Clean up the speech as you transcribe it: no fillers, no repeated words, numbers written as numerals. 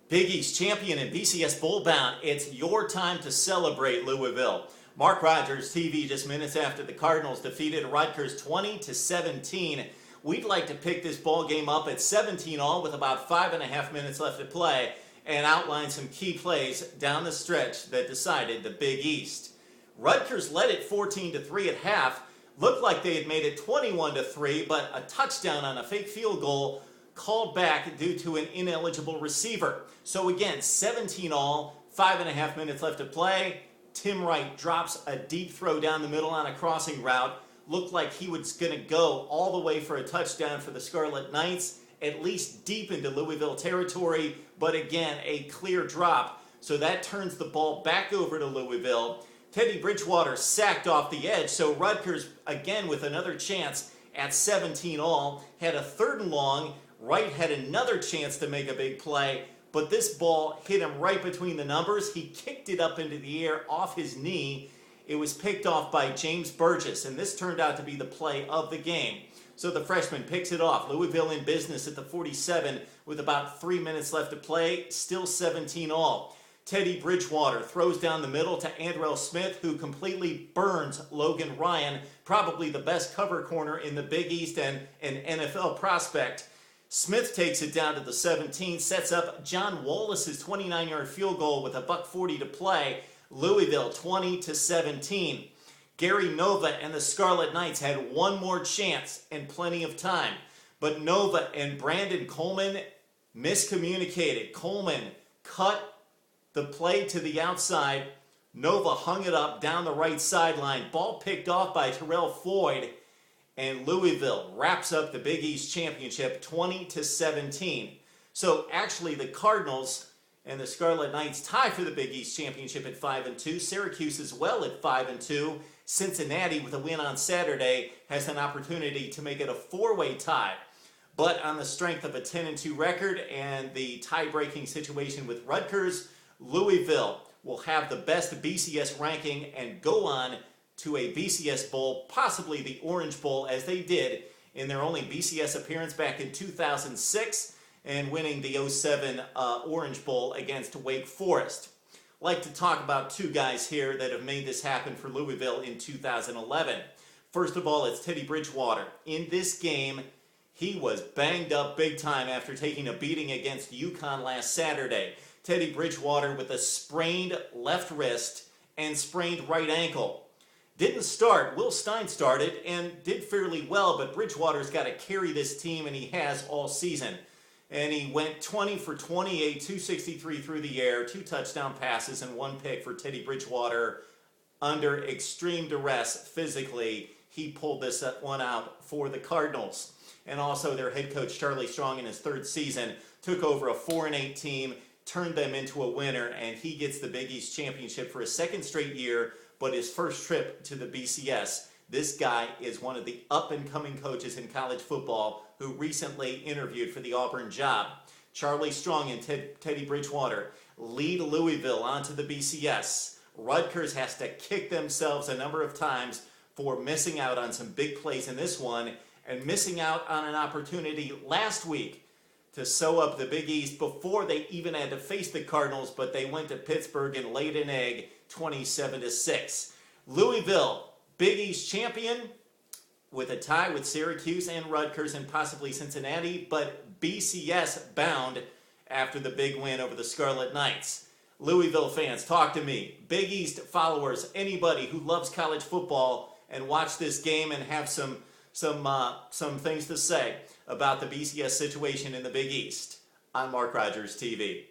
Big East champion and BCS bowl bound. It's your time to celebrate, Louisville. Mark Rogers TV just minutes after the Cardinals defeated Rutgers 20-17. We'd like to pick this ball game up at 17 all with about 5.5 minutes left to play and outline some key plays down the stretch that decided the Big East. Rutgers led it 14-3 at half. Looked like they had made it 21-3, but a touchdown on a fake field goal called back due to an ineligible receiver. So again, 17 all, 5.5 minutes left to play. Tim Wright drops a deep throw down the middle on a crossing route. Looked like he was going to go all the way for a touchdown for the Scarlet Knights, at least deep into Louisville territory, but again, a clear drop. So that turns the ball back over to Louisville. Teddy Bridgewater sacked off the edge, so Rutgers, again with another chance at 17 all, had a third and long. Wright had another chance to make a big play, but this ball hit him right between the numbers. He kicked it up into the air off his knee. It was picked off by James Burgess, and this turned out to be the play of the game. So the freshman picks it off. Louisville in business at the 47 with about 3 minutes left to play, still 17 all. Teddy Bridgewater throws down the middle to Andrell Smith, who completely burns Logan Ryan, probably the best cover corner in the Big East and an NFL prospect. Smith takes it down to the 17, sets up John Wallace's 29-yard field goal with a $1:40 to play. Louisville 20-17. Gary Nova and the Scarlet Knights had one more chance and plenty of time, but Nova and Brandon Coleman miscommunicated. Coleman cut the play to the outside. Nova hung it up down the right sideline. Ball picked off by Terrell Floyd. And Louisville wraps up the Big East Championship 20-17. So actually the Cardinals and the Scarlet Knights tie for the Big East Championship at 5-2. Syracuse as well at 5-2. Cincinnati, with a win on Saturday, has an opportunity to make it a four-way tie. But on the strength of a 10-2 record and the tie-breaking situation with Rutgers, Louisville will have the best BCS ranking and go on to a BCS Bowl, possibly the Orange Bowl, as they did in their only BCS appearance back in 2006 and winning the 07 Orange Bowl against Wake Forest. I'd like to talk about two guys here that have made this happen for Louisville in 2011. First of all, it's Teddy Bridgewater. In this game, he was banged up big time after taking a beating against UConn last Saturday. Teddy Bridgewater with a sprained left wrist and sprained right ankle. Didn't start. Will Stein started and did fairly well, but Bridgewater's got to carry this team, and he has all season. And he went 20 for 28, 263 through the air, 2 touchdown passes, and 1 pick for Teddy Bridgewater. Under extreme duress physically, he pulled this one out for the Cardinals. And also their head coach, Charlie Strong, in his 3rd season, took over a 4-8 team, turned them into a winner, and he gets the Big East Championship for a 2nd straight year. But his first trip to the BCS, this guy is one of the up-and-coming coaches in college football who recently interviewed for the Auburn job. Charlie Strong and Teddy Bridgewater lead Louisville onto the BCS. Rutgers has to kick themselves a number of times for missing out on some big plays in this one and missing out on an opportunity last week to sew up the Big East before they even had to face the Cardinals, but they went to Pittsburgh and laid an egg 27-6. Louisville, Big East champion with a tie with Syracuse and Rutgers and possibly Cincinnati, but BCS bound after the big win over the Scarlet Knights. Louisville fans, talk to me. Big East followers, anybody who loves college football and watch this game and have some things to say about the BCS situation in the Big East on Mark Rogers TV.